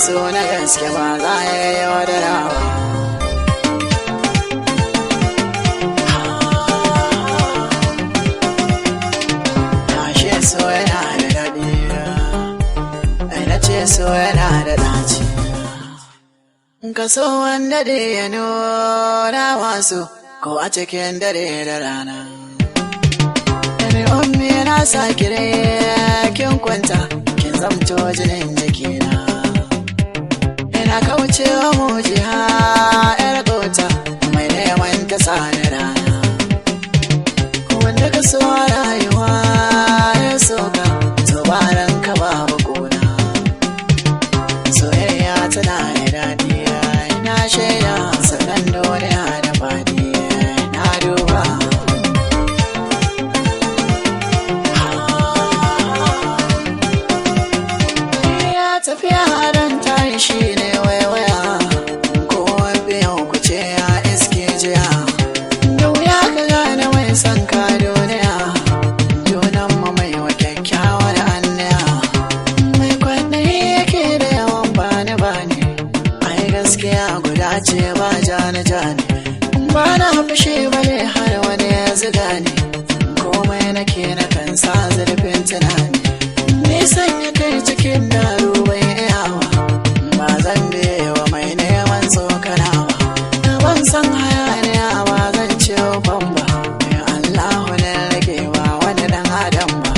so na gaske ba za ya yi wadarawa. Ashe so yana da daɗi, na ce so yana da ɗaci. Ka so wanda da ya nuna masu ko a cikin dare da rana. Ummi na sa kire kin kwanta kin zamto jinin jikina. Ina kaucewa mujiha yar kota mai neman ta sani rana. Wanda ka so rayuwa ya soka to ba ranka babu kuna. Soyayya tana da daɗi na shaida sanan duniya da fadi na duba. Tafiya don tayi shi ne waiwaya ko biyan kuce ya iske jiya. Da wuya ka gane mai son ka duniya, junan mu mai wa kyakkyawar annaya. Mai kwaɗayi yake da yawan bani ai gaskiya guda ce ba jani ba na fushi bane har wani ya ziga ne. Komai nake na kan sa zurfin tunani, nisan ya kai cikin daru ba zan bewa mai neman tsokanawa. Ban san hayaniya ba zan ce ban ba, mai Allahu ne rage ba wani dan adam ba.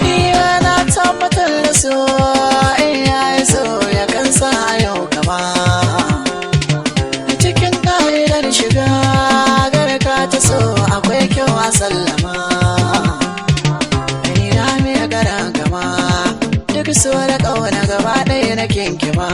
Iya na tabbatar da so iya so ya kansa yau kama. Cikin ƙa'idar shiga garka ta so akwai kyau a sallama. Ina mai gara gama duk so da ƙauna gaba ɗaya na kinkima.